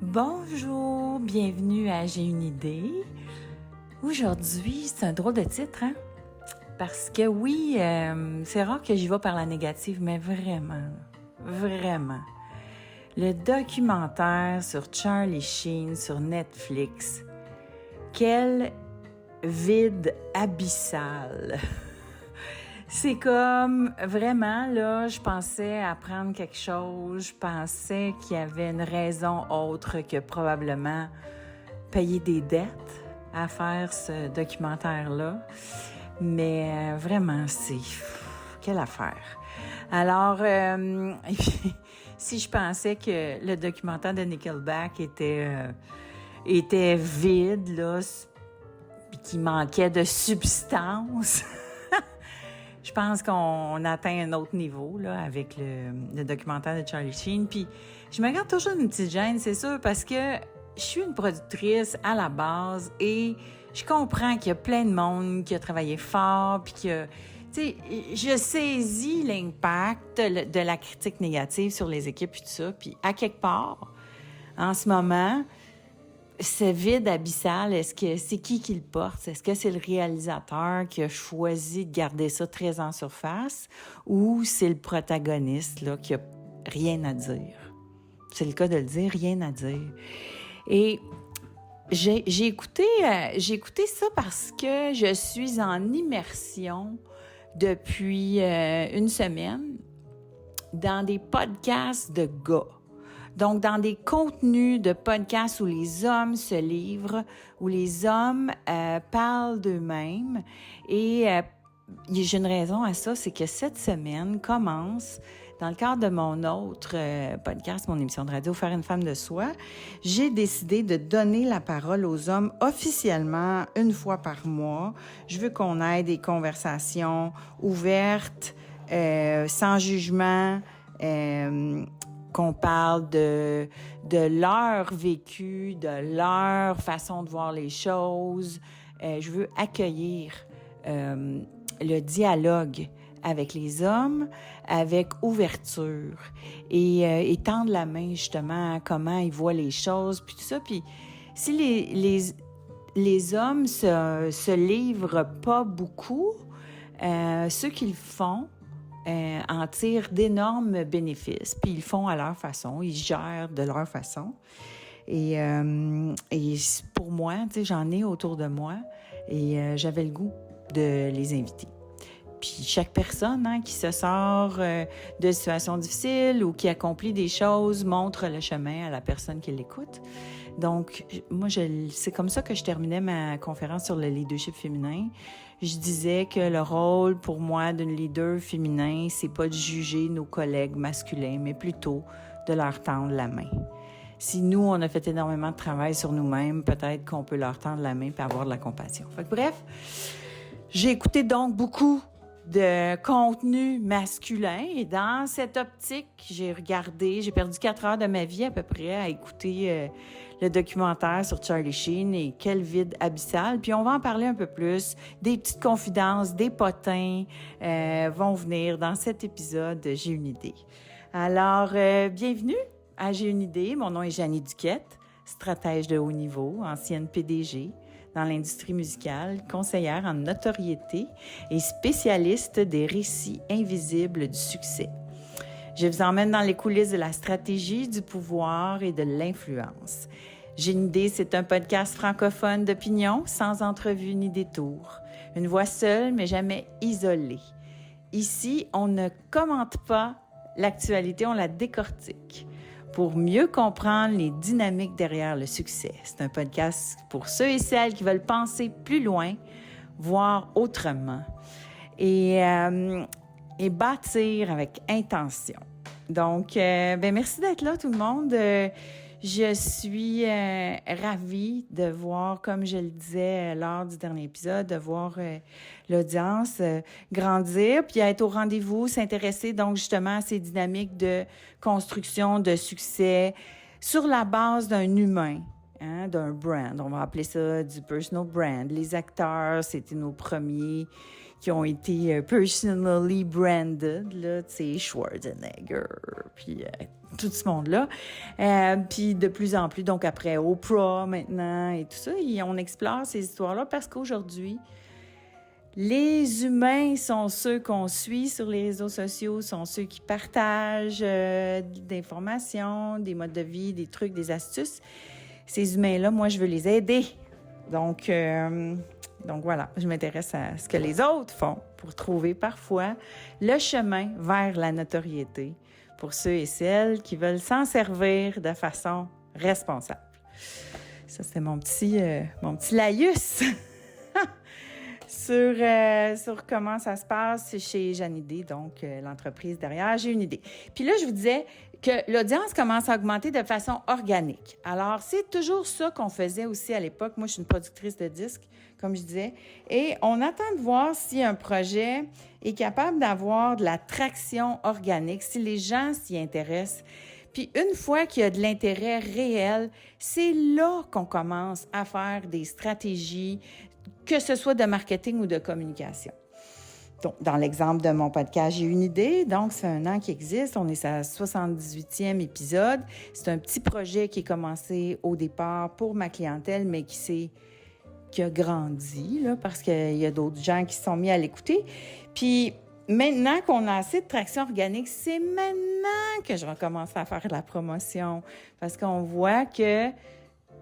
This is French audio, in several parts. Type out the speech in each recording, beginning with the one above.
Bonjour, bienvenue à J'ai une idée. Aujourd'hui, c'est un drôle de titre, hein? Parce que oui, c'est rare que j'y vais par la négative, mais vraiment. Le documentaire sur Charlie Sheen sur Netflix, quel vide abyssal! C'est comme, vraiment, là, je pensais apprendre quelque chose, je pensais qu'il y avait une raison autre que probablement payer des dettes à faire ce documentaire-là. Mais vraiment, quelle affaire! Alors, si je pensais que le documentaire de Nickelback était vide, là, puis qu'il manquait de substance... Je pense qu'on atteint un autre niveau là avec le documentaire de Charlie Sheen. Puis je me garde toujours une petite gêne, c'est sûr, parce que je suis une productrice à la base et je comprends qu'il y a plein de monde qui a travaillé fort, puis que, tu sais, je saisis l'impact de la critique négative sur les équipes et tout ça. Puis à quelque part, en ce moment, ce vide abyssal, est-ce que c'est qui le porte? Est-ce que c'est le réalisateur qui a choisi de garder ça très en surface ou c'est le protagoniste là qui a rien à dire? C'est le cas de le dire, rien à dire. Et j'ai écouté ça parce que je suis en immersion depuis une semaine dans des podcasts de gars. Donc, dans des contenus de podcasts où les hommes se livrent, où les hommes parlent d'eux-mêmes. Et j'ai une raison à ça, c'est que cette semaine commence, dans le cadre de mon autre podcast, mon émission de radio, Faire une femme de soi, j'ai décidé de donner la parole aux hommes officiellement une fois par mois. Je veux qu'on ait des conversations ouvertes, sans jugement, qu'on parle de leur vécu, de leur façon de voir les choses. Je veux accueillir le dialogue avec les hommes, avec ouverture et tendre la main justement à comment ils voient les choses, puis tout ça. Puis si les hommes se livrent pas beaucoup, ceux qui le font en tirent d'énormes bénéfices, puis ils le font à leur façon, ils gèrent de leur façon. Et pour moi, tu sais, j'en ai autour de moi et j'avais le goût de les inviter. Puis chaque personne qui se sort de situations difficiles ou qui accomplit des choses montre le chemin à la personne qui l'écoute. Donc, moi, c'est comme ça que je terminais ma conférence sur le leadership féminin. Je disais que le rôle, pour moi, d'une leader féminin, c'est pas de juger nos collègues masculins, mais plutôt de leur tendre la main. Si nous, on a fait énormément de travail sur nous-mêmes, peut-être qu'on peut leur tendre la main et avoir de la compassion. Fait que, bref, j'ai écouté donc beaucoup de contenu masculin et dans cette optique, j'ai perdu 4 heures de ma vie à peu près à écouter le documentaire sur Charlie Sheen et quel vide abyssal. Puis on va en parler un peu plus, des petites confidences, des potins vont venir dans cet épisode de J'ai une idée. Alors, bienvenue à J'ai une idée. Mon nom est Jeannie Duquette, stratège de haut niveau, ancienne PDG dans l'industrie musicale, conseillère en notoriété et spécialiste des récits invisibles du succès. Je vous emmène dans les coulisses de la stratégie, du pouvoir et de l'influence. J'ai une idée, c'est un podcast francophone d'opinion, sans entrevue ni détour. Une voix seule, mais jamais isolée. Ici, on ne commente pas l'actualité, on la décortique pour mieux comprendre les dynamiques derrière le succès. C'est un podcast pour ceux et celles qui veulent penser plus loin, voir autrement et bâtir avec intention. Donc, merci d'être là tout le monde. Je suis ravie de voir, comme je le disais lors du dernier épisode, de voir l'audience grandir, puis être au rendez-vous, s'intéresser donc justement à ces dynamiques de construction, de succès, sur la base d'un humain, d'un brand. On va appeler ça du personal brand. Les acteurs, c'était nos premiers qui ont été personally branded, là, tu sais, Schwarzenegger, puis tout ce monde-là. Puis de plus en plus, donc après Oprah maintenant et tout ça, on explore ces histoires-là parce qu'aujourd'hui, les humains sont ceux qu'on suit sur les réseaux sociaux, sont ceux qui partagent d'informations, des modes de vie, des trucs, des astuces. Ces humains-là, moi, je veux les aider. Donc voilà, je m'intéresse à ce que les autres font pour trouver parfois le chemin vers la notoriété pour ceux et celles qui veulent s'en servir de façon responsable. Ça, c'est mon petit laïus sur comment ça se passe chez Jeanne Idée, donc l'entreprise derrière J'ai une idée. Puis là, je vous disais que l'audience commence à augmenter de façon organique. Alors, c'est toujours ça qu'on faisait aussi à l'époque. Moi, je suis une productrice de disques, comme je disais, et on attend de voir si un projet est capable d'avoir de la traction organique, si les gens s'y intéressent. Puis une fois qu'il y a de l'intérêt réel, c'est là qu'on commence à faire des stratégies, que ce soit de marketing ou de communication. Donc, dans l'exemple de mon podcast, J'ai une idée. Donc, c'est un an qui existe. On est à 78e épisode. C'est un petit projet qui est commencé au départ pour ma clientèle, mais qui a grandi, là, parce qu'il y a d'autres gens qui se sont mis à l'écouter. Puis, maintenant qu'on a assez de traction organique, c'est maintenant que je recommence à faire de la promotion. Parce qu'on voit que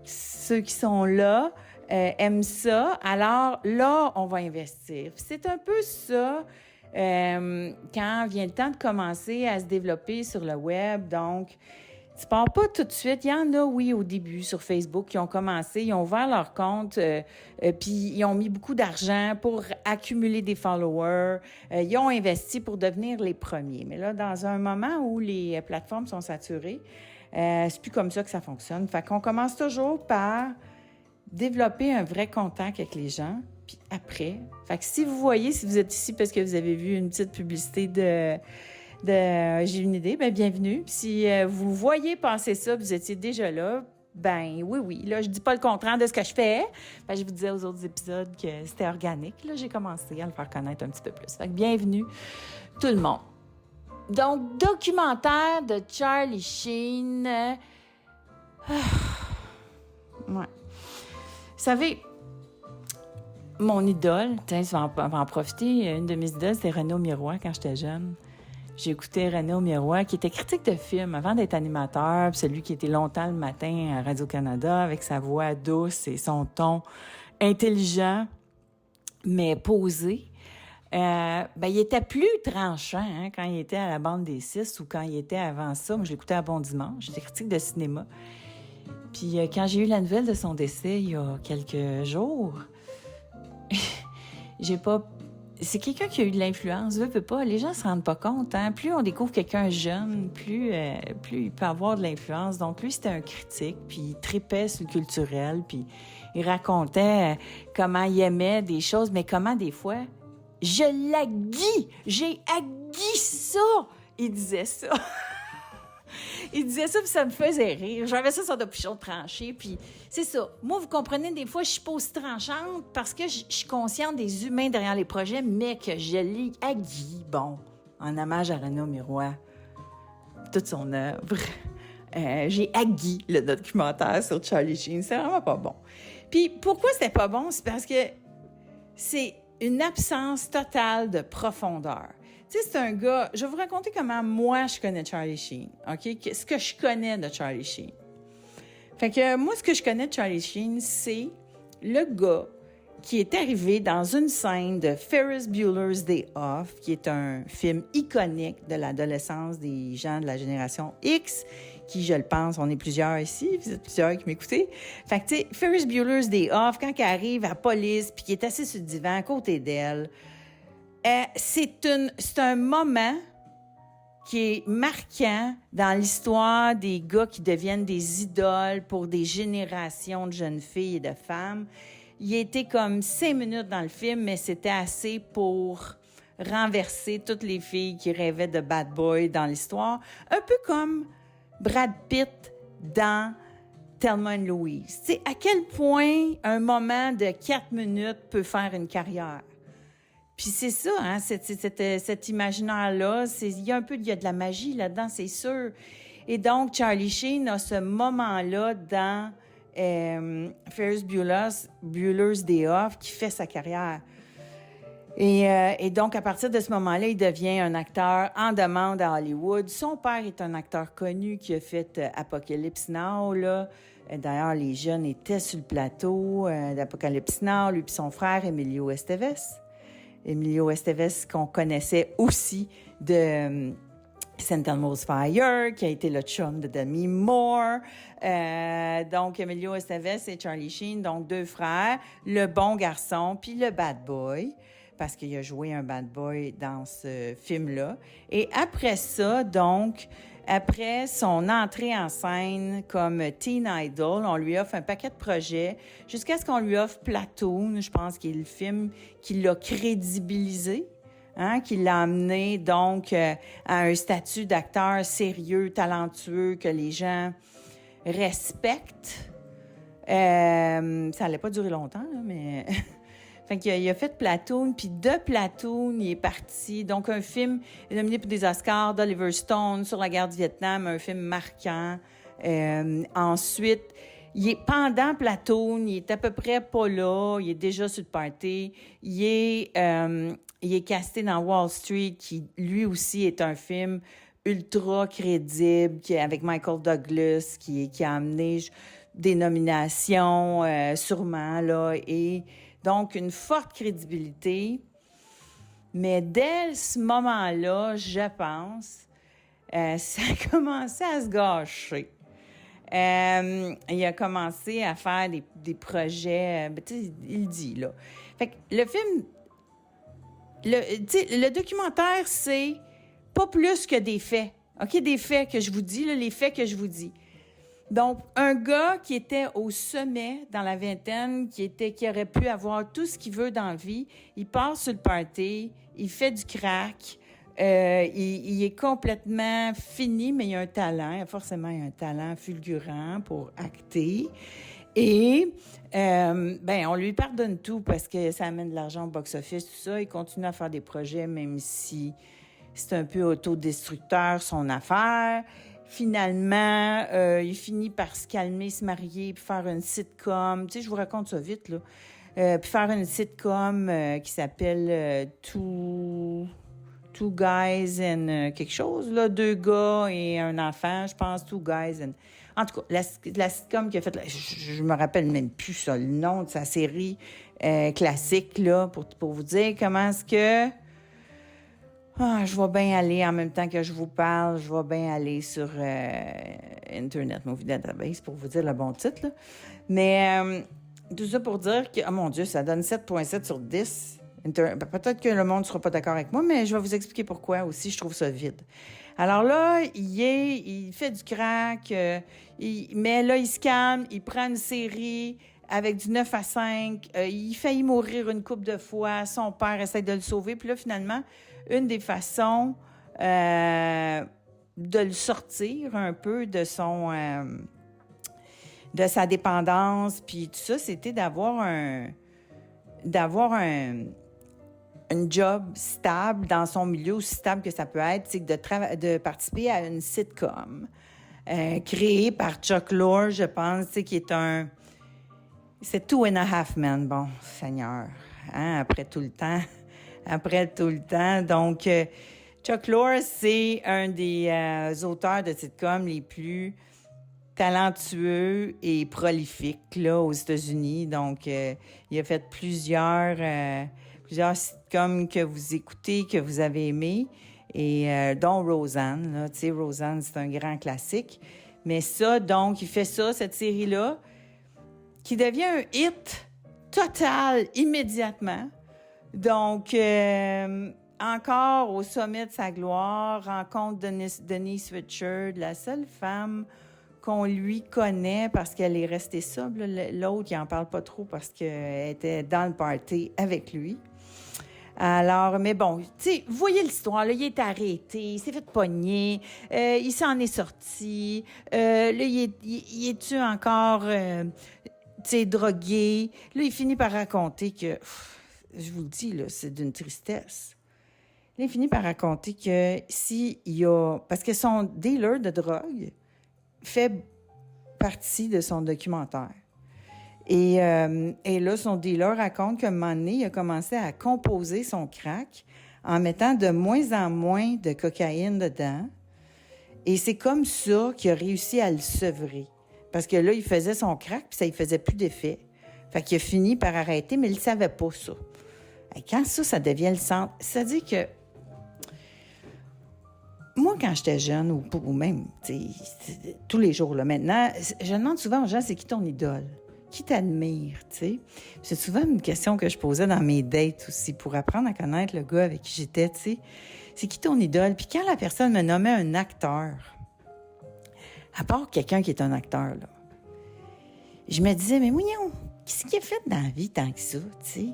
ceux qui sont là aiment ça. Alors là, on va investir. C'est un peu ça quand vient le temps de commencer à se développer sur le web. Donc, tu pars pas tout de suite. Il y en a, oui, au début, sur Facebook, qui ont commencé, ils ont ouvert leur compte, puis ils ont mis beaucoup d'argent pour accumuler des followers. Ils ont investi pour devenir les premiers. Mais là, dans un moment où les plateformes sont saturées, c'est plus comme ça que ça fonctionne. Fait qu'on commence toujours par développer un vrai contact avec les gens, puis après. Fait que si vous êtes ici parce que vous avez vu une petite publicité de J'ai une idée, bien, bienvenue. Puis si vous voyez passer ça, vous étiez déjà là, ben oui. Là, je dis pas le contraire de ce que je fais. Ben, je vous disais aux autres épisodes que c'était organique. Là, j'ai commencé à le faire connaître un petit peu plus. Fait que bienvenue tout le monde. Donc, documentaire de Charlie Sheen. Ouais. Vous savez, mon idole, tiens, je vais en profiter, une de mes idoles, c'était René Aumirois quand j'étais jeune. J'écoutais René Aumirois, qui était critique de film avant d'être animateur, puis celui qui était longtemps le matin à Radio-Canada avec sa voix douce et son ton intelligent, mais posé. Il était plus tranchant quand il était à la Bande des Six ou quand il était avant ça. Moi, je l'écoutais à Bon Dimanche. J'étais critique de cinéma. Puis quand j'ai eu la nouvelle de son décès il y a quelques jours, c'est quelqu'un qui a eu de l'influence, veut pas. Les gens se rendent pas compte, hein. Plus on découvre quelqu'un jeune, plus il peut avoir de l'influence. Donc lui, c'était un critique, puis il tripait sur le culturel, puis il racontait comment il aimait des choses, mais comment des fois, j'ai haï ça. Il disait ça. Il disait ça, puis ça me faisait rire. J'avais ça sur de pichon tranché, puis c'est ça. Moi, vous comprenez, des fois, je suis pas aussi tranchante parce que je suis consciente des humains derrière les projets, mais que je l'ai haï, bon, en hommage à René Aumirois, toute son œuvre. J'ai haï le documentaire sur Charlie Sheen. C'est vraiment pas bon. Puis pourquoi c'était pas bon? C'est parce que c'est une absence totale de profondeur. Tu sais, c'est un gars... Je vais vous raconter comment moi, je connais Charlie Sheen, OK? Ce que je connais de Charlie Sheen. Fait que moi, ce que je connais de Charlie Sheen, c'est le gars qui est arrivé dans une scène de Ferris Bueller's Day Off, qui est un film iconique de l'adolescence des gens de la génération X, qui, je le pense, on est plusieurs ici, vous êtes plusieurs qui m'écoutez. Fait que, tu sais, Ferris Bueller's Day Off, quand il arrive à la police, puis qu'il est assis sur le divan à côté d'elle, c'est un moment qui est marquant dans l'histoire des gars qui deviennent des idoles pour des générations de jeunes filles et de femmes. Il était comme 5 minutes dans le film, mais c'était assez pour renverser toutes les filles qui rêvaient de bad boy dans l'histoire. Un peu comme Brad Pitt dans Thelma and Louise. Tu sais, à quel point un moment de 4 minutes peut faire une carrière. Puis c'est ça, hein, cet imaginaire-là, il y a il y a de la magie là-dedans, c'est sûr. Et donc, Charlie Sheen a ce moment-là dans Ferris Bueller's Day Off qui fait sa carrière. Et donc, à partir de ce moment-là, il devient un acteur en demande à Hollywood. Son père est un acteur connu qui a fait Apocalypse Now, là. D'ailleurs, les jeunes étaient sur le plateau d'Apocalypse Now, lui et son frère, Emilio Estevez. Emilio Estevez, qu'on connaissait aussi de St. Elmo's Fire, qui a été le chum de Demi Moore. Donc, Emilio Estevez et Charlie Sheen, donc deux frères, le bon garçon puis le bad boy, parce qu'il a joué un bad boy dans ce film-là. Et après ça, donc, après son entrée en scène comme teen idol, on lui offre un paquet de projets jusqu'à ce qu'on lui offre Platoon, je pense, qui est le film qui l'a crédibilisé, hein, qui l'a amené donc à un statut d'acteur sérieux, talentueux, que les gens respectent. Ça n'allait pas durer longtemps, là, mais... Fait qu'il a fait Platoon, puis de Platoon, il est parti. Donc, un film nominé pour des Oscars d'Oliver Stone sur la guerre du Vietnam, un film marquant. Ensuite, pendant Platoon, il est à peu près pas là, il est déjà sur le party. Il est casté dans Wall Street, qui lui aussi est un film ultra crédible, avec Michael Douglas, qui a amené des nominations, sûrement, là, et donc une forte crédibilité. Mais dès ce moment-là, je pense, ça a commencé à se gâcher. Il a commencé à faire des projets, tu sais, il dit, là. Fait que le film, le documentaire, c'est pas plus que des faits. OK, des faits que je vous dis, là, les faits que je vous dis. Donc, un gars qui était au sommet dans la vingtaine, qui aurait pu avoir tout ce qu'il veut dans la vie, il part sur le party, il fait du crack, il est complètement fini, mais il a un talent, forcément il a un talent fulgurant pour acter. Et, on lui pardonne tout parce que ça amène de l'argent au box-office, tout ça. Il continue à faire des projets, même si c'est un peu autodestructeur, son affaire. Finalement, il finit par se calmer, se marier, puis faire une sitcom. Tu sais, je vous raconte ça vite, là. Puis faire une sitcom qui s'appelle Two Guys and quelque chose, là. 2 gars et un enfant, je pense, Two Guys and... En tout cas, la sitcom qu'il a faite, je me rappelle même plus ça, le nom de sa série classique, là, pour vous dire comment est-ce que... je vais bien aller, en même temps que je vous parle, je vais bien aller sur Internet Movie Database pour vous dire le bon titre, là. Mais tout ça pour dire que, oh mon Dieu, ça donne 7,7 sur 10. Peut-être que le monde ne sera pas d'accord avec moi, mais je vais vous expliquer pourquoi aussi je trouve ça vide. Alors là, il fait du crack, mais là, il se calme, il prend une série avec du 9 à 5, il faillit mourir une couple de fois, son père essaie de le sauver, puis là, finalement, une des façons de le sortir un peu de sa dépendance, puis tout ça, c'était d'avoir un job stable dans son milieu, aussi stable que ça peut être, c'est de participer à une sitcom créée par Chuck Lorre, je pense, qui est c'est Two and a Half Men, bon, Seigneur, hein, après tout le temps. Donc, Chuck Lorre, c'est un des auteurs de sitcoms les plus talentueux et prolifiques, là, aux États-Unis. Donc, il a fait plusieurs sitcoms que vous écoutez, que vous avez aimés, et dont Roseanne, là. Tu sais, Roseanne, c'est un grand classique. Mais ça, donc, il fait ça, cette série-là, qui devient un hit total immédiatement. Donc, encore au sommet de sa gloire, rencontre Denise Richards, la seule femme qu'on lui connaît parce qu'elle est restée sobre. L'autre, il n'en parle pas trop parce qu'elle était dans le party avec lui. Alors, mais bon, tu sais, vous voyez l'histoire, là, il est arrêté, il s'est fait pogner, il s'en est sorti, là, il est-tu encore, tu sais, drogué? Là, il finit par raconter que je vous le dis, là, c'est d'une tristesse. Là, il finit par raconter que s'il y a... Parce que son dealer de drogue fait partie de son documentaire. Et là, son dealer raconte qu'à un moment donné, il a commencé à composer son crack en mettant de moins en moins de cocaïne dedans. Et c'est comme ça qu'il a réussi à le sevrer. Parce que là, il faisait son crack, puis ça ne faisait plus d'effet. Fait qu'il a fini par arrêter, mais il ne savait pas ça. Et quand ça devient le centre, c'est-à-dire que moi, quand j'étais jeune, ou même tous les jours, là, maintenant, je demande souvent aux gens, c'est qui ton idole? Qui t'admire, tu sais? C'est souvent une question que je posais dans mes dates aussi, pour apprendre à connaître le gars avec qui j'étais, tu sais. C'est qui ton idole? Puis quand la personne me nommait un acteur, à part quelqu'un qui est un acteur, là, je me disais, mais voyons, qu'est-ce qu'il a fait dans la vie tant que ça, tu sais?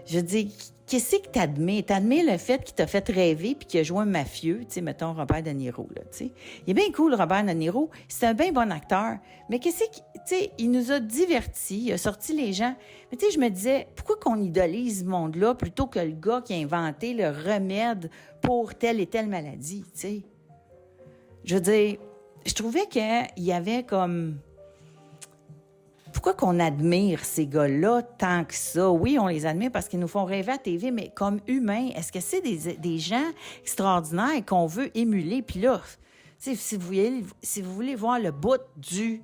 Je veux dire, qu'est-ce que t'admires? T'admires le fait qu'il t'a fait rêver puis qu'il a joué un mafieux, tu sais, mettons Robert De Niro, là, tu sais. Il est bien cool, Robert De Niro. C'est un bien bon acteur. Mais qu'est-ce que, tu sais, il nous a divertis, il a sorti les gens. Mais tu sais, je me disais, pourquoi qu'on idolise ce monde-là plutôt que le gars qui a inventé le remède pour telle et telle maladie, tu sais? Je veux dire, je trouvais qu'il y avait comme... Pourquoi qu'on admire ces gars-là tant que ça? Oui, on les admire parce qu'ils nous font rêver à TV, mais comme humains, est-ce que c'est des gens extraordinaires qu'on veut émuler? Puis là, si vous voulez voir le bout du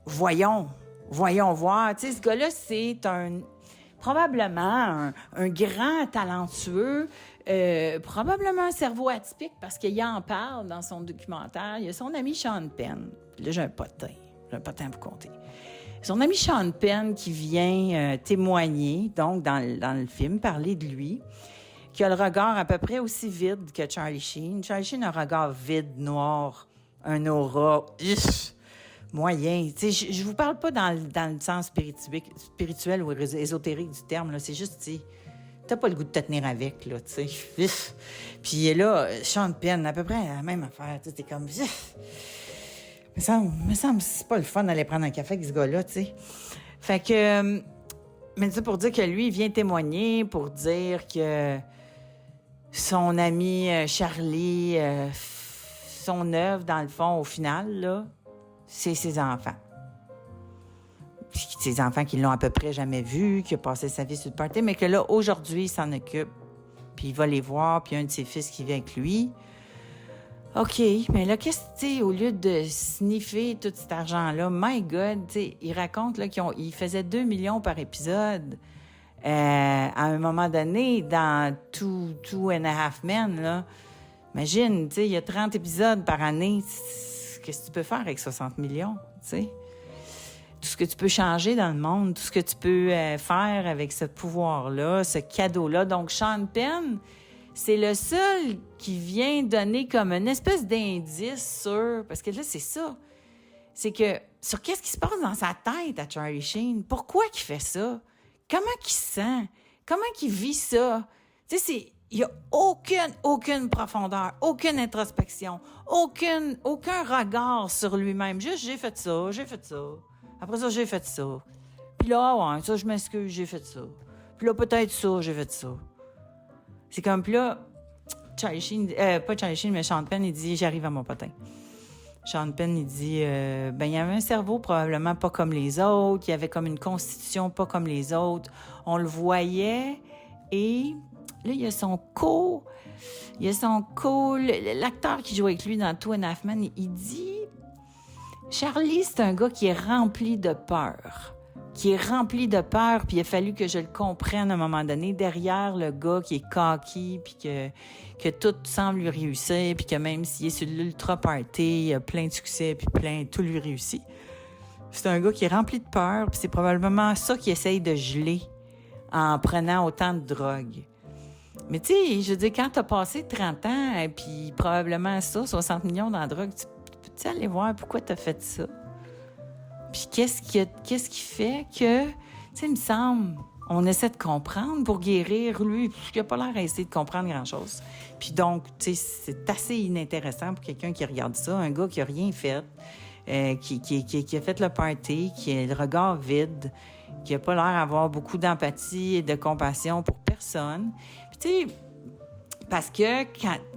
voyons voir. Tu sais, ce gars-là, c'est probablement un grand talentueux, probablement un cerveau atypique parce qu'il en parle dans son documentaire. Il y a son ami Sean Penn. Puis là, j'ai un potin pour compter. Son ami Sean Penn qui vient témoigner, donc, dans le film, parler de lui, qui a le regard à peu près aussi vide que Charlie Sheen. Charlie Sheen a un regard vide, noir, un aura moyen. Tu sais, je vous parle pas dans le sens spirituel ou ésotérique du terme, là. C'est juste, tu sais, t'as pas le goût de te tenir avec, là, tu sais. Puis là, Sean Penn, à peu près la même affaire. Tu sais, t'es comme... Me semble c'est pas le fun d'aller prendre un café avec ce gars-là, tu sais. Fait que... Mais c'est pour dire que lui, il vient témoigner pour dire que son ami Charlie, son œuvre, dans le fond, au final, là, c'est ses enfants. Puis ses enfants qui l'ont à peu près jamais vu, qui a passé sa vie sur le party, mais que là, aujourd'hui, il s'en occupe. Puis il va les voir, puis il y a un de ses fils qui vient avec lui. OK, mais là, qu'est-ce que, tu sais, au lieu de sniffer tout cet argent-là, my God, tu sais, il raconte là, qu'il faisait 2 millions par épisode à un moment donné dans Two and a Half Men, là. Imagine, tu sais, il y a 30 épisodes par année. Qu'est-ce que tu peux faire avec 60 millions, tu sais? Tout ce que tu peux changer dans le monde, tout ce que tu peux faire avec ce pouvoir-là, ce cadeau-là. Donc, Sean Penn, c'est le seul qui vient donner comme une espèce d'indice sur... Parce que là, c'est ça. C'est que sur qu'est-ce qui se passe dans sa tête à Charlie Sheen. Pourquoi qu'il fait ça? Comment qu'il se sent? Comment qu'il vit ça? Tu sais, il n'y a aucune profondeur, aucune introspection, aucun regard sur lui-même. Juste, j'ai fait ça. Après ça, j'ai fait ça. Puis là, ouais, ça, je m'excuse, j'ai fait ça. Puis là, peut-être ça, j'ai fait ça. C'est comme, puis là, Charlie Sheen, pas Charlie Sheen, mais Sean Penn, il dit, j'arrive à mon potin. Sean Penn, il dit, il y avait un cerveau probablement pas comme les autres, il y avait comme une constitution pas comme les autres. On le voyait, et là, il y a son l'acteur qui joue avec lui dans Two and a Half Men, il dit, Charlie, c'est un gars qui est rempli de peur. Puis il a fallu que je le comprenne à un moment donné, derrière le gars qui est cocky, puis que tout semble lui réussir, puis que même s'il est sur l'ultra party, il a plein de succès, puis tout lui réussit. C'est un gars qui est rempli de peur, puis c'est probablement ça qu'il essaye de geler en prenant autant de drogue. Mais tu sais, je veux dire, quand t'as passé 30 ans, et puis probablement ça, 60 millions dans la drogue, tu peux aller voir pourquoi t'as fait ça? Puis qu'est-ce qui fait que, tu sais, il me semble, on essaie de comprendre pour guérir. Lui, il n'a pas l'air à essayer de comprendre grand-chose. Puis donc, tu sais, c'est assez inintéressant pour quelqu'un qui regarde ça, un gars qui n'a rien fait, qui a fait le party, qui a le regard vide, qui a pas l'air d'avoir beaucoup d'empathie et de compassion pour personne. Puis tu sais, parce que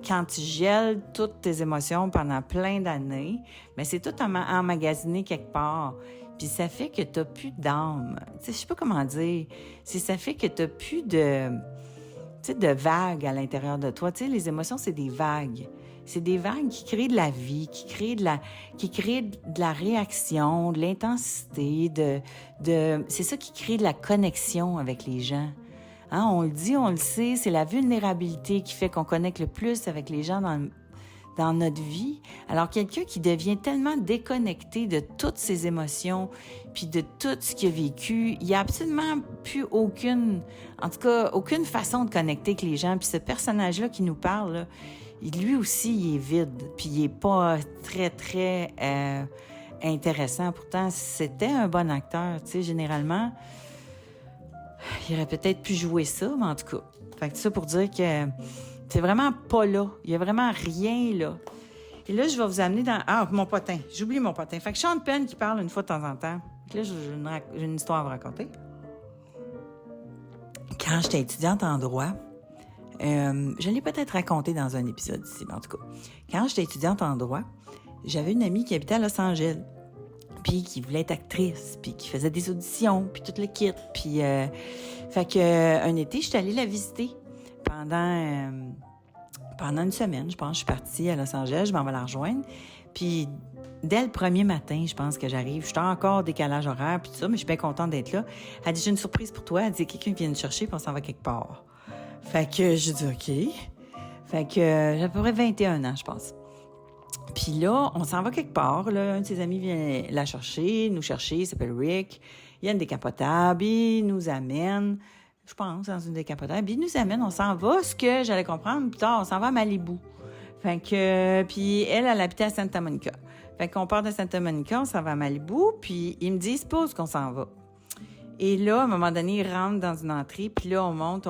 quand tu gèles toutes tes émotions pendant plein d'années, ben c'est tout emmagasiné quelque part. Puis ça fait que t'as plus d'âme. Tu sais, je sais pas comment dire. Ça fait que t'as plus de vagues à l'intérieur de toi. Tu sais, les émotions, c'est des vagues. C'est des vagues qui créent de la vie, qui créent de la réaction, de l'intensité, c'est ça qui crée de la connexion avec les gens. Hein, on le dit, on le sait, c'est la vulnérabilité qui fait qu'on connecte le plus avec les gens dans notre vie. Alors, quelqu'un qui devient tellement déconnecté de toutes ses émotions, puis de tout ce qu'il a vécu, il n'y a absolument plus aucune façon de connecter avec les gens. Puis ce personnage-là qui nous parle, là, lui aussi, il est vide, puis il est pas très, très intéressant. Pourtant, c'était un bon acteur, tu sais, généralement. Il aurait peut-être pu jouer ça, mais en tout cas. Fait que ça pour dire que c'est vraiment pas là. Il y a vraiment rien là. Et là, je vais vous amener dans... Ah, mon potin. J'oublie mon potin. Fait que Sean Penn qui parle une fois de temps en temps. Là, j'ai une histoire à vous raconter. Quand j'étais étudiante en droit, je l'ai peut-être raconté dans un épisode ici, mais en tout cas. Quand j'étais étudiante en droit, j'avais une amie qui habitait à Los Angeles, puis qui voulait être actrice, puis qui faisait des auditions, puis tout le kit. Puis, fait que un été, j'étais allée la visiter pendant une semaine. Je pense, je suis partie à Los Angeles, je m'en vais la rejoindre. Puis, dès le premier matin, je pense que j'arrive, j'étais encore décalage horaire, puis tout ça, mais je suis bien contente d'être là. Elle dit, j'ai une surprise pour toi. Elle dit, quelqu'un vient te chercher, puis on s'en va quelque part. Fait que j'ai dit, OK. Fait que j'ai à peu près 21 ans, je pense. Puis là, on s'en va quelque part. Là. Un de ses amis vient nous chercher, il s'appelle Rick. Il y a une décapotable, il nous amène, je pense, dans une décapotable. Puis il nous amène, on s'en va, ce que j'allais comprendre plus tard, on s'en va à Malibu. Fait que, puis elle habitait à Santa Monica. Fait qu'on part de Santa Monica, on s'en va à Malibu, puis il me dit, suppose qu'on s'en va. Et là, à un moment donné, il rentre dans une entrée, puis là, on monte,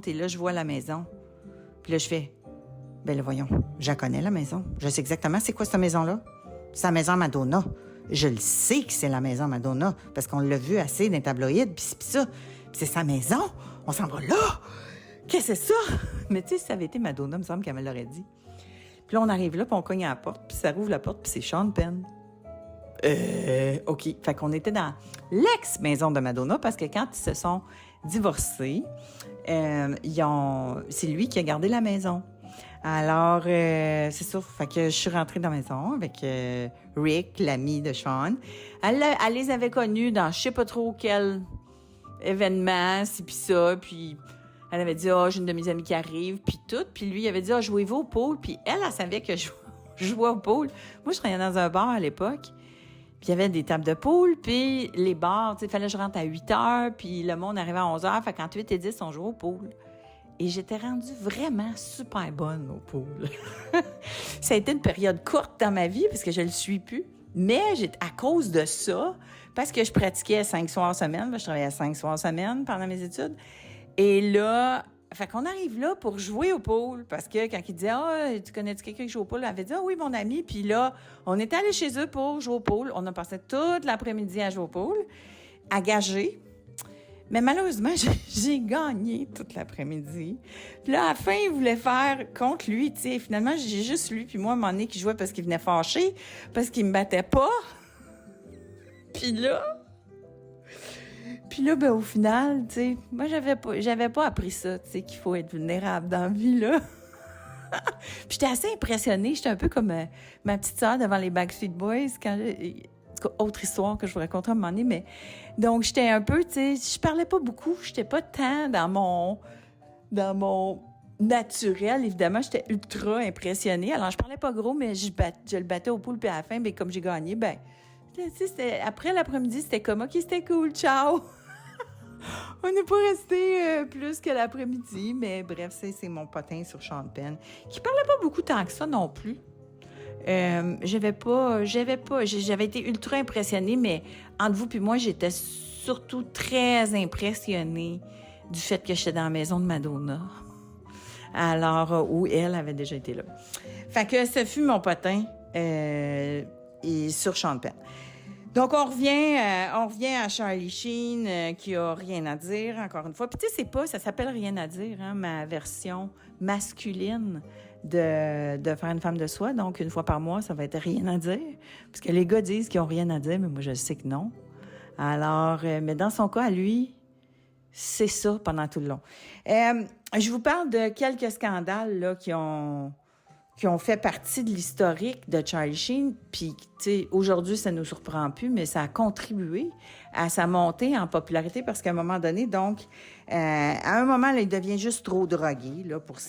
et là, je vois la maison. Puis là, je fais, ben là, voyons, je la connais, la maison. Je sais exactement c'est quoi cette maison-là. C'est la maison Madonna. Je le sais que c'est la maison Madonna, parce qu'on l'a vu assez dans les tabloïds, puis ça. Puis c'est sa maison. On s'en va là. Qu'est-ce que c'est ça? Mais tu sais, si ça avait été Madonna, il me semble qu'elle me l'aurait dit. Puis là, on arrive là, puis on cogne à la porte, puis ça rouvre la porte, puis c'est Sean Penn. OK. Fait qu'on était dans l'ex-maison de Madonna, parce que quand ils se sont divorcés, c'est lui qui a gardé la maison. Alors, c'est ça. Fait que je suis rentrée dans la maison avec Rick, l'ami de Sean. Elle les avait connus dans je sais pas trop quel événement, ci puis ça. Puis elle avait dit, j'ai une de mes amies qui arrive, puis tout. Puis lui, il avait dit, jouez-vous au pool. Puis elle savait que je jouais au pool. Moi, je travaillais dans un bar à l'époque. Puis il y avait des tables de pool, puis les bars, tu sais, il fallait que je rentre à 8 heures, puis le monde arrivait à 11 heures. Fait qu'entre 8 et 10, on jouait au pool. Et j'étais rendue vraiment super bonne au pool. Ça a été une période courte dans ma vie, parce que je le suis plus. Mais à cause de ça, parce que je pratiquais 5 soirs semaine, je travaillais 5 soirs semaine pendant mes études. Et là, fait qu'on arrive là pour jouer au pool, parce que quand il disait « tu connais-tu quelqu'un qui joue au pool? » Elle avait dit « oui, mon ami. » Puis là, on était allés chez eux pour jouer au pool. On a passé toute l'après-midi à jouer au pool, à gager. Mais malheureusement, j'ai gagné toute l'après-midi. Puis là, à la fin, il voulait faire contre lui, tu sais. Finalement, j'ai juste lui puis moi, à un moment donné, qui jouait parce qu'il venait fâché, parce qu'il me battait pas. Puis là, ben, au final, tu sais, moi, j'avais pas appris ça, tu sais, qu'il faut être vulnérable dans la vie, là. Puis j'étais assez impressionnée. J'étais un peu comme ma petite sœur devant les Backstreet Boys quand autre histoire que je vous raconterai à un moment donné, mais donc j'étais un peu, tu sais, je parlais pas beaucoup, j'étais pas tant dans mon naturel, évidemment, j'étais ultra impressionnée. Alors je parlais pas gros, mais je le battais au pool, puis à la fin, ben comme j'ai gagné, ben tu sais, après l'après-midi, c'était comme OK, c'était cool, ciao. On n'est pas resté plus que l'après-midi, mais bref, c'est mon potin sur Sean Penn, qui parlait pas beaucoup tant que ça non plus. J'avais été ultra impressionnée, mais entre vous puis moi, j'étais surtout très impressionnée du fait que j'étais dans la maison de Madonna. Alors, où elle avait déjà été là. Fait que ce fut mon potin. sur Sean Penn. Donc, on revient à Charlie Sheen qui a rien à dire, encore une fois. Puis, tu sais, ça s'appelle rien à dire, hein, ma version masculine de faire une femme de soi. Donc, une fois par mois, ça va être rien à dire. Parce que les gars disent qu'ils ont rien à dire, mais moi, je sais que non. Alors, mais dans son cas, à lui, c'est ça pendant tout le long. Je vous parle de quelques scandales là, qui ont fait partie de l'historique de Charlie Sheen. Puis, tu sais, aujourd'hui, ça ne nous surprend plus, mais ça a contribué à sa montée en popularité parce qu'à un moment donné, donc, à un moment, là, il devient juste trop drogué là, pour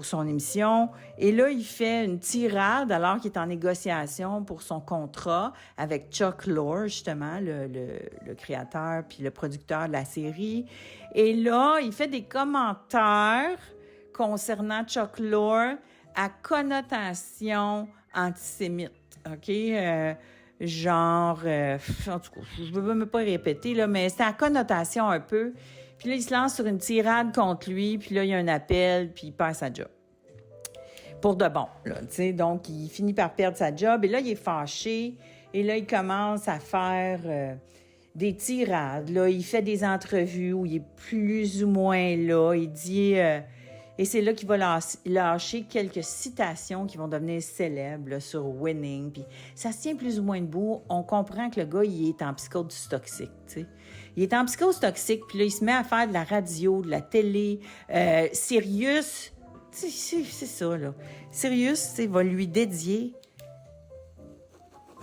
son émission. Et là, il fait une tirade alors qu'il est en négociation pour son contrat avec Chuck Lorre, justement, le créateur puis le producteur de la série. Et là, il fait des commentaires concernant Chuck Lorre à connotation antisémite, OK? En tout cas, je ne veux même pas répéter, là, mais c'est à connotation un peu. Puis là, il se lance sur une tirade contre lui, puis là, il y a un appel, puis il perd sa job. Pour de bon, là, tu sais. Donc, il finit par perdre sa job, et là, il est fâché, et là, il commence à faire des tirades, là. Il fait des entrevues où il est plus ou moins là. Il dit... et c'est là qu'il va lâcher quelques citations qui vont devenir célèbres là, sur Winning. Puis ça se tient plus ou moins debout. On comprend que le gars, il est en psychose toxique. T'sais. Il est en psychose toxique, puis là, il se met à faire de la radio, de la télé. Sirius, c'est ça, là. Sirius, va lui dédier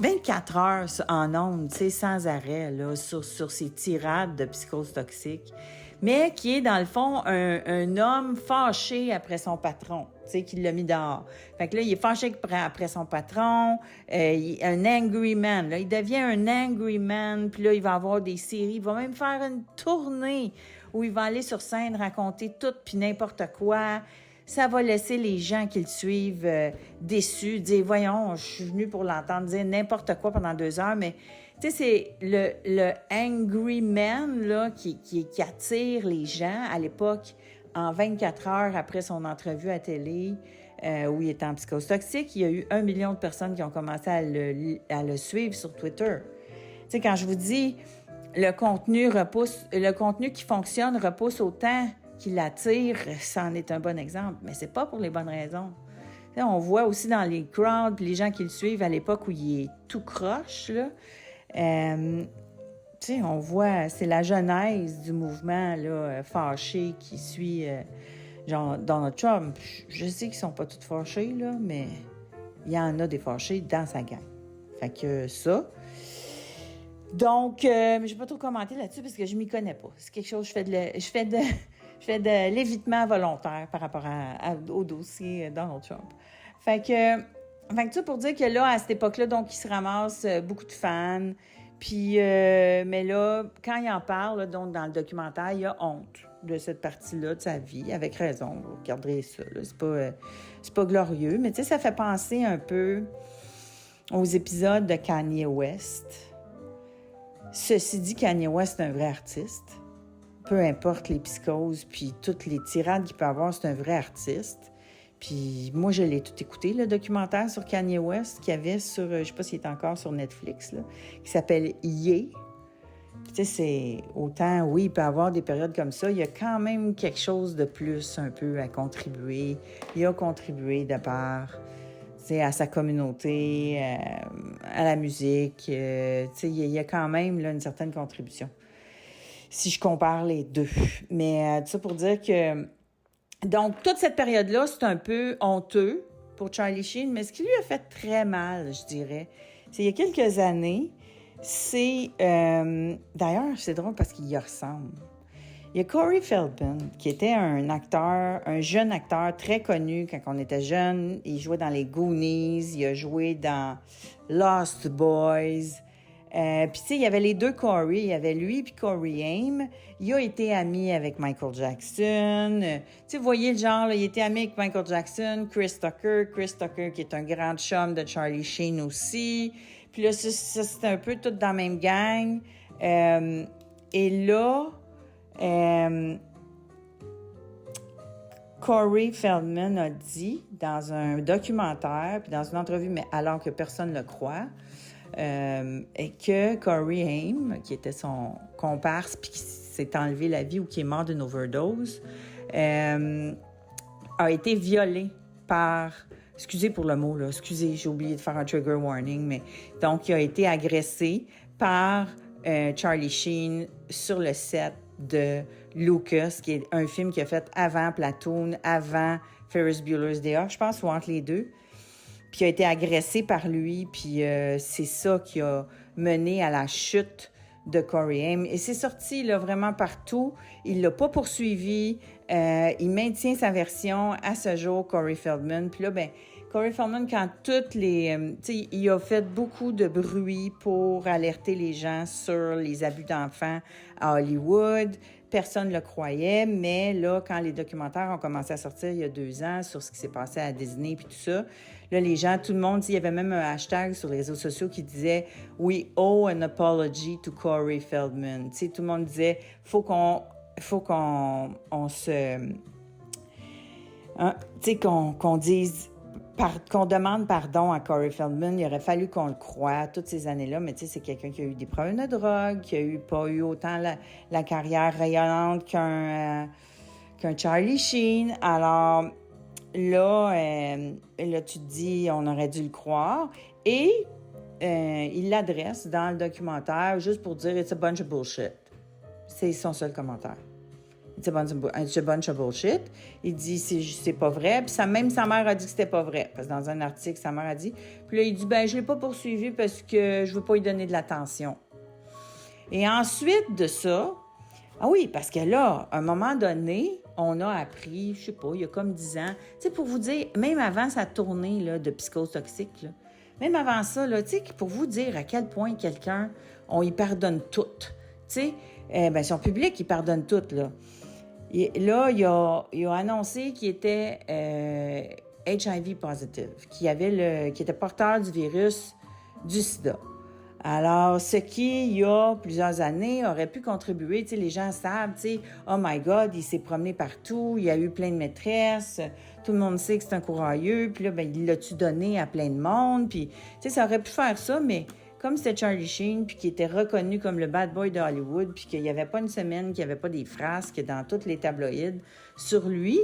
24 heures en ondes, sans arrêt, là, sur ses tirades de psychose toxique. Mais qui est, dans le fond, un homme fâché après son patron, qui l'a mis dehors. Fait que là, il est fâché après son patron, un angry man, là. Il devient un angry man, puis là, il va avoir des séries, il va même faire une tournée où il va aller sur scène raconter tout puis n'importe quoi. Ça va laisser les gens qui le suivent déçus, dire « Voyons, je suis venu pour l'entendre dire n'importe quoi pendant 2 heures. » Mais, tu sais, c'est le angry man là, qui attire les gens à l'époque en 24 heures après son entrevue à télé où il était en psychose toxique. Il y a eu 1 million de personnes qui ont commencé à le suivre sur Twitter. Tu sais, quand je vous dis le contenu qui fonctionne repousse autant qu'il attire, ça en est un bon exemple, mais c'est pas pour les bonnes raisons. T'sais, on voit aussi dans les crowds, les gens qui le suivent à l'époque où il est tout croche, là, on voit, c'est la genèse du mouvement là, fâché qui suit genre Donald Trump. Je sais qu'ils sont pas tous fâchés, là, mais il y en a des fâchés dans sa gang. Fait que ça... Donc, je vais pas trop commenter là-dessus parce que je m'y connais pas. C'est quelque chose, je fais de l'évitement volontaire par rapport au dossier Donald Trump. Fait que ça pour dire que là, à cette époque-là, donc, il se ramasse beaucoup de fans. Puis, mais là, quand il en parle, donc, dans le documentaire, il a honte de cette partie-là de sa vie, avec raison. Vous regarderez ça, là. C'est pas glorieux, mais tu sais, ça fait penser un peu aux épisodes de Kanye West. Ceci dit, Kanye West est un vrai artiste. Peu importe les psychoses, puis toutes les tirades qu'il peut avoir, c'est un vrai artiste. Puis moi, je l'ai tout écouté, le documentaire sur Kanye West qu'il y avait sur, je sais pas s'il est encore sur Netflix, là, qui s'appelle Ye. Puis tu sais, c'est autant, oui, il peut y avoir des périodes comme ça, il y a quand même quelque chose de plus un peu à contribuer. Il a contribué de part... à sa communauté, à la musique. Il y a quand même là, une certaine contribution, si je compare les deux. Mais tout ça pour dire que... Donc, toute cette période-là, c'est un peu honteux pour Charlie Sheen, mais ce qui lui a fait très mal, je dirais, c'est il y a quelques années, c'est... d'ailleurs, c'est drôle parce qu'il y ressemble. Il y a Corey Feldman, qui était un jeune acteur très connu quand on était jeune. Il jouait dans les Goonies, il a joué dans Lost Boys. Puis tu sais, il y avait les deux Corey, il y avait lui puis Corey Haim. Il a été ami avec Michael Jackson. Tu sais, vous voyez le genre, là, il était ami avec Michael Jackson, Chris Tucker qui est un grand chum de Charlie Sheen aussi. Puis là, ça c'était un peu tout dans la même gang. Et là... Corey Feldman a dit dans un documentaire, puis dans une entrevue, mais alors que personne ne le croit, et que Corey Haim, qui était son comparse, puis qui s'est enlevé la vie ou qui est mort d'une overdose, a été violé par... Excusez pour le mot, là. Excusez, j'ai oublié de faire un trigger warning, mais... Donc, il a été agressé par Charlie Sheen sur le set de Lucas, qui est un film qu'il a fait avant Platoon, avant Ferris Bueller's Day Off, je pense, ou entre les deux. Puis il a été agressé par lui, puis c'est ça qui a mené à la chute de Corey Haim. Et c'est sorti là, vraiment partout. Il l'a pas poursuivi. Il maintient sa version à ce jour, Corey Feldman. Puis là, ben Corey Feldman, quand toutes les... tu sais, il a fait beaucoup de bruit pour alerter les gens sur les abus d'enfants à Hollywood. Personne ne le croyait, mais là, quand les documentaires ont commencé à sortir il y a 2 ans sur ce qui s'est passé à Disney puis tout ça, là, les gens, tout le monde, il y avait même un hashtag sur les réseaux sociaux qui disait « We owe an apology to Corey Feldman ». Tu sais, tout le monde disait « faut qu'on se... Hein, tu sais, qu'on dise... qu'on demande pardon à Corey Feldman, il aurait fallu qu'on le croie toutes ces années-là, mais tu sais, c'est quelqu'un qui a eu des problèmes de drogue, qui a pas eu autant la carrière rayonnante qu'un Charlie Sheen. Alors là, tu te dis, on aurait dû le croire. Et il l'adresse dans le documentaire juste pour dire « It's a bunch of bullshit ». C'est son seul commentaire. It's a bunch of bullshit. Il dit, c'est pas vrai. Puis même sa mère a dit que c'était pas vrai. Parce que dans un article, sa mère a dit. Puis là, il dit, ben, je l'ai pas poursuivi parce que je veux pas lui donner de l'attention. Et ensuite de ça, ah oui, parce que là, à un moment donné, on a appris, je sais pas, il y a comme 10 ans, tu sais, pour vous dire, même avant sa tournée, là, de Psychose toxique, là, même avant ça, là, tu sais, pour vous dire à quel point quelqu'un, on y pardonne tout. Tu sais, ben, son public, il pardonne tout, là. Et là, il a annoncé qu'il était HIV positive, qu'il était porteur du virus du sida. Alors, ce qui, il y a plusieurs années, aurait pu contribuer, tu sais, les gens savent, tu sais, oh my God, il s'est promené partout, il a eu plein de maîtresses, tout le monde sait que c'est un courageux, puis là, ben, il l'a-tu donné à plein de monde, puis, tu sais, ça aurait pu faire ça, mais comme c'était Charlie Sheen, puis qui était reconnu comme le bad boy de Hollywood, puis qu'il n'y avait pas une semaine qu'il n'y avait pas des frasques dans tous les tabloïds sur lui,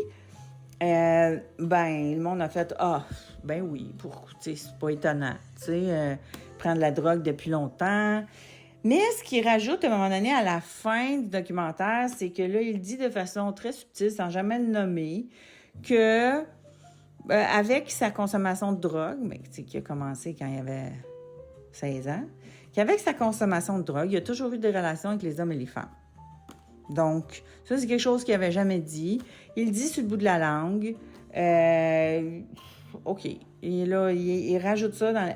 ben, le monde a fait « Ah, ben oui, tu sais, c'est pas étonnant, tu sais, prendre la drogue depuis longtemps. » Mais ce qu'il rajoute à un moment donné à la fin du documentaire, c'est que là, il dit de façon très subtile, sans jamais le nommer, que avec sa consommation de drogue, mais qui a commencé quand il avait 16 ans, qu'avec sa consommation de drogue, il a toujours eu des relations avec les hommes et les femmes. Donc, ça, c'est quelque chose qu'il n'avait jamais dit. Il dit sur le bout de la langue. OK. Et là, il rajoute ça dans...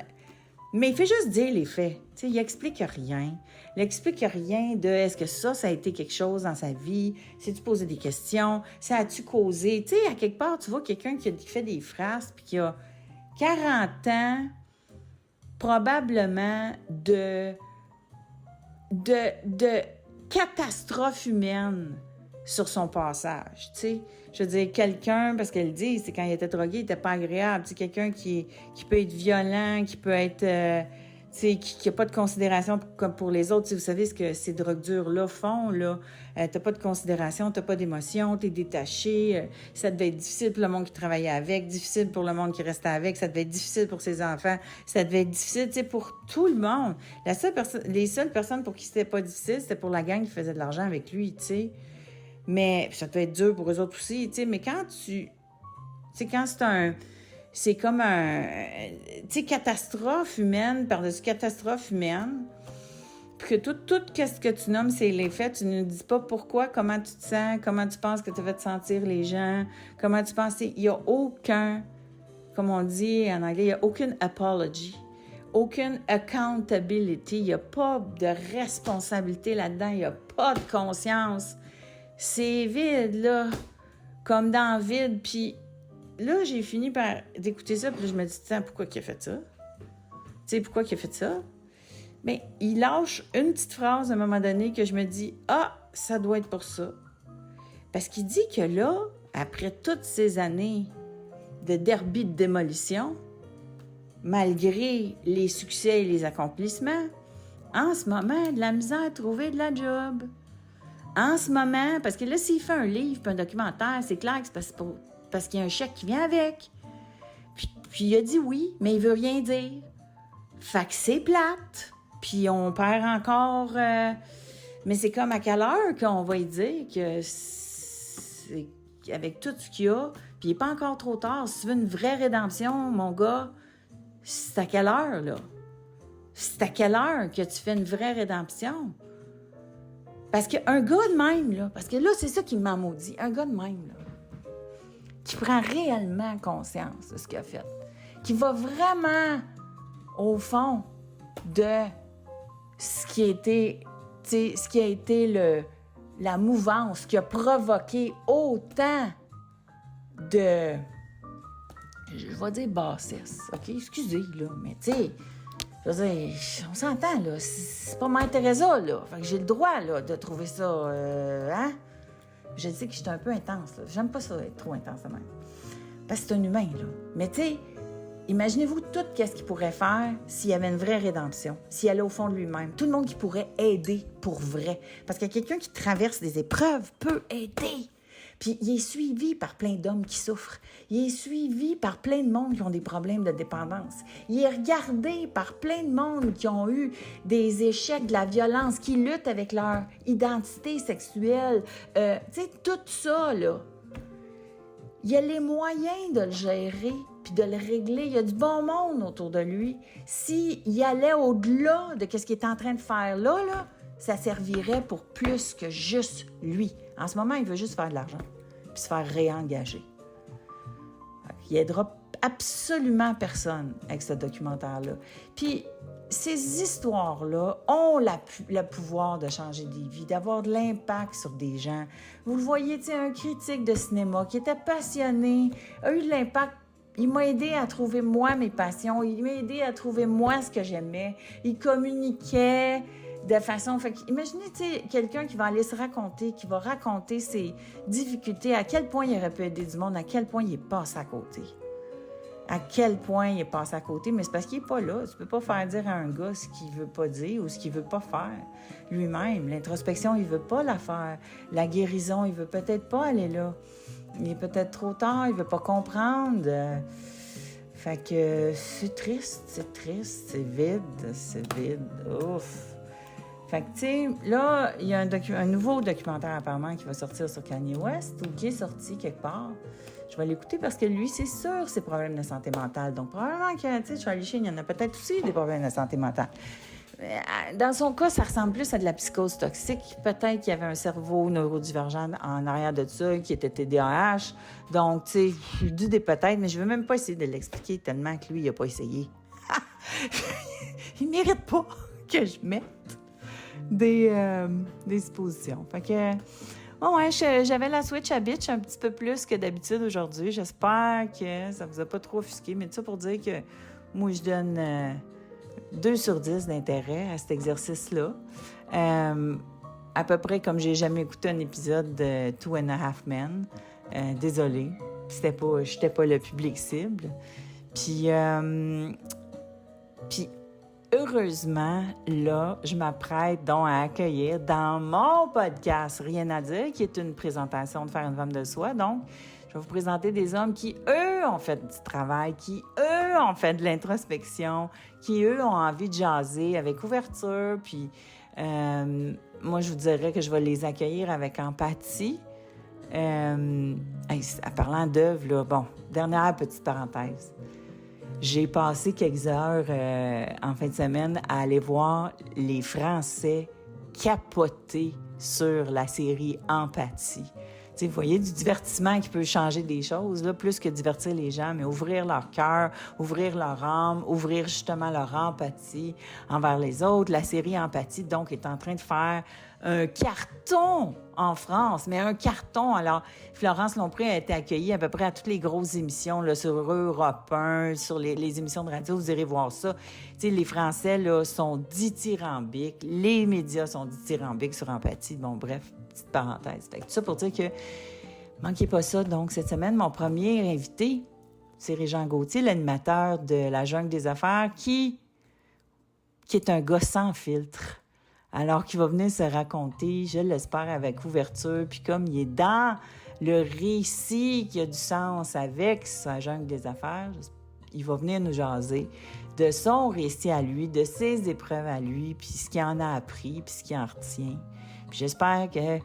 Mais il fait juste dire les faits. T'sais, il explique rien. Il explique rien de est-ce que ça a été quelque chose dans sa vie? S'est-tu posé des questions? Ça a-tu causé? Tu sais, à quelque part, tu vois quelqu'un qui fait des phrases puis qui a 40 ans, probablement de catastrophe humaine sur son passage, tu sais. Je veux dire, quelqu'un, parce qu'elle dit, c'est quand il était drogué, il était pas agréable, tu sais, quelqu'un qui peut être violent, qui peut être, tu sais, qui a pas de considération comme pour les autres. Tu sais, vous savez ce que ces drogues dures-là font, là. T'as pas de considération, t'as pas d'émotion, t'es détaché. Ça devait être difficile pour le monde qui travaillait avec, difficile pour le monde qui restait avec, ça devait être difficile pour ses enfants, ça devait être difficile, tu sais, pour tout le monde. Les seules personnes pour qui c'était pas difficile, c'était pour la gang qui faisait de l'argent avec lui, tu sais. Mais ça devait être dur pour eux autres aussi, tu sais. Mais quand c'est comme tu sais, catastrophe humaine par-dessus catastrophe humaine, puis que tout ce que tu nommes, c'est les faits, tu ne dis pas pourquoi, comment tu te sens, comment tu penses que tu vas te sentir les gens, comment tu penses, il n'y a aucun, comme on dit en anglais, il n'y a aucune apology, aucune accountability, il n'y a pas de responsabilité là-dedans, il n'y a pas de conscience. C'est vide, là, comme dans le vide. Puis là, j'ai fini par d'écouter ça, puis là, je me dis, tiens, pourquoi il a fait ça? Tu sais, pourquoi il a fait ça? Bien, il lâche une petite phrase à un moment donné que je me dis, ah, ça doit être pour ça. Parce qu'il dit que là, après toutes ces années de derby de démolition, malgré les succès et les accomplissements, en ce moment, de la misère à trouver de la job. En ce moment, parce que là, s'il fait un livre puis un documentaire, c'est clair que c'est parce qu'il y a un chèque qui vient avec. Puis il a dit oui, mais il veut rien dire. Fait que c'est plate. Puis on perd encore... Mais c'est comme à quelle heure qu'on va lui dire que c'est avec tout ce qu'il y a, puis il n'est pas encore trop tard. Si tu veux une vraie rédemption, mon gars, c'est à quelle heure, là? C'est à quelle heure que tu fais une vraie rédemption? Parce qu'un gars de même, là, parce que là, c'est ça qui m'a maudit, un gars de même, là, qui prend réellement conscience de ce qu'il a fait, qui va vraiment au fond de ce qui a été la mouvance qui a provoqué autant de, je vais dire bassesse, OK? Excusez, là, mais tu sais, je veux dire, on s'entend, là, c'est pas Mère Teresa, là, fait que j'ai le droit, là, de trouver ça, hein? Je sais que je suis un peu intense, là, j'aime pas ça être trop intense de même, parce que c'est un humain, là, mais tu sais, imaginez-vous tout ce qu'il pourrait faire s'il y avait une vraie rédemption, s'il allait au fond de lui-même. Tout le monde qui pourrait aider pour vrai. Parce que quelqu'un qui traverse des épreuves peut aider. Puis il est suivi par plein d'hommes qui souffrent. Il est suivi par plein de monde qui ont des problèmes de dépendance. Il est regardé par plein de monde qui ont eu des échecs, de la violence, qui luttent avec leur identité sexuelle. Tu sais, tout ça, là. Il y a les moyens de le gérer puis de le régler. Il y a du bon monde autour de lui. S'il allait au-delà de ce qu'il est en train de faire là, ça servirait pour plus que juste lui. En ce moment, il veut juste faire de l'argent puis se faire réengager. Il aidera absolument personne avec ce documentaire-là. Puis ces histoires-là ont le pouvoir de changer des vies, d'avoir de l'impact sur des gens. Vous le voyez, tu sais, un critique de cinéma qui était passionné, a eu de l'impact. Il m'a aidé à trouver, moi, mes passions. Il m'a aidé à trouver, moi, ce que j'aimais. Il communiquait de façon... Fait imaginez, tu sais, quelqu'un qui va aller se raconter, qui va raconter ses difficultés, à quel point il aurait pu aider du monde, à quel point il est passé à côté. À quel point il est passé à côté, mais c'est parce qu'il n'est pas là. Tu peux pas faire dire à un gars ce qu'il veut pas dire ou ce qu'il veut pas faire lui-même. L'introspection, il veut pas la faire. La guérison, il veut peut-être pas aller là. Il est peut-être trop tard, il veut pas comprendre. Fait que c'est triste, c'est vide. Ouf. Fait que, tu sais, là, il y a un nouveau documentaire apparemment qui va sortir sur Kanye West ou qui est sorti quelque part. Je vais l'écouter parce que lui, c'est sûr, ses problèmes de santé mentale. Donc, probablement que, tu sais, Charlie Sheen, il y en a peut-être aussi des problèmes de santé mentale. Dans son cas, ça ressemble plus à de la psychose toxique. Peut-être qu'il y avait un cerveau neurodivergent en arrière de ça, qui était TDAH. Donc, tu sais, je dis des peut-être, mais je veux même pas essayer de l'expliquer tellement que lui, il a pas essayé. Il mérite pas que je mette des suppositions. Fait que... Oh ouais, j'avais la Switch à bitch un petit peu plus que d'habitude aujourd'hui. J'espère que ça vous a pas trop offusqué, mais tout ça pour dire que moi, je donne 2 sur 10 d'intérêt à cet exercice-là. À peu près comme j'ai jamais écouté un épisode de Two and a Half Men. Désolée, j'étais pas le public cible. Puis heureusement, là, je m'apprête donc à accueillir dans mon podcast Rien à dire, qui est une présentation de Faire une femme de soi. Donc, je vais vous présenter des hommes qui, eux, ont fait du travail, qui, eux, ont fait de l'introspection, qui, eux, ont envie de jaser avec ouverture. Puis, moi, je vous dirais que je vais les accueillir avec empathie. En parlant d'œuvres, là, bon, dernière petite parenthèse. J'ai passé quelques heures en fin de semaine à aller voir les Français capoter sur la série Empathie. Tu sais, vous voyez, du divertissement qui peut changer des choses, là, plus que divertir les gens, mais ouvrir leur cœur, ouvrir leur âme, ouvrir justement leur empathie envers les autres. La série Empathie, donc, est en train de faire un carton en France, mais un carton. Alors, Florence Lompré a été accueillie à peu près à toutes les grosses émissions, là, sur Europe 1, sur les émissions de radio, vous irez voir ça. Tu sais, les Français, là, sont dithyrambiques, les médias sont dithyrambiques sur Empathie. Bon, bref, petite parenthèse. Fait que tout ça pour dire que Manquez pas ça. Donc, cette semaine, mon premier invité, c'est Régent Gauthier, l'animateur de La Jungle des Affaires, qui est un gars sans filtre. Alors, qui va venir se raconter, je l'espère, avec ouverture. Puis comme il est dans le récit qui a du sens avec sa Jungle des Affaires, il va venir nous jaser de son récit à lui, de ses épreuves à lui, puis ce qu'il en a appris, puis ce qu'il en retient. Puis j'espère que...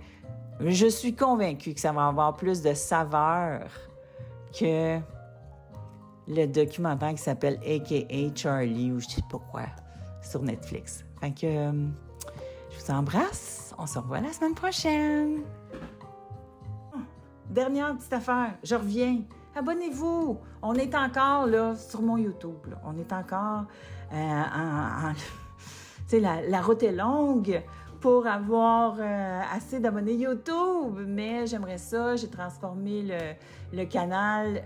Je suis convaincue que ça va avoir plus de saveur que le documentaire qui s'appelle A.K.A. Charlie, ou je sais pas quoi, sur Netflix. Fait que je vous embrasse. On se revoit la semaine prochaine. Dernière petite affaire, je reviens. Abonnez-vous. On est encore là sur mon YouTube. Là. On est encore tu sais, la route est longue pour avoir assez d'abonnés YouTube, mais j'aimerais ça. J'ai transformé le canal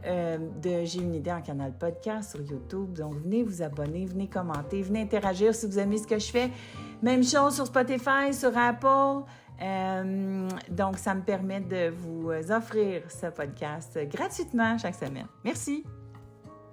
de J'ai une idée en canal podcast sur YouTube. Donc, venez vous abonner, venez commenter, venez interagir si vous aimez ce que je fais. Même chose sur Spotify, sur Apple. Donc, ça me permet de vous offrir ce podcast gratuitement chaque semaine. Merci!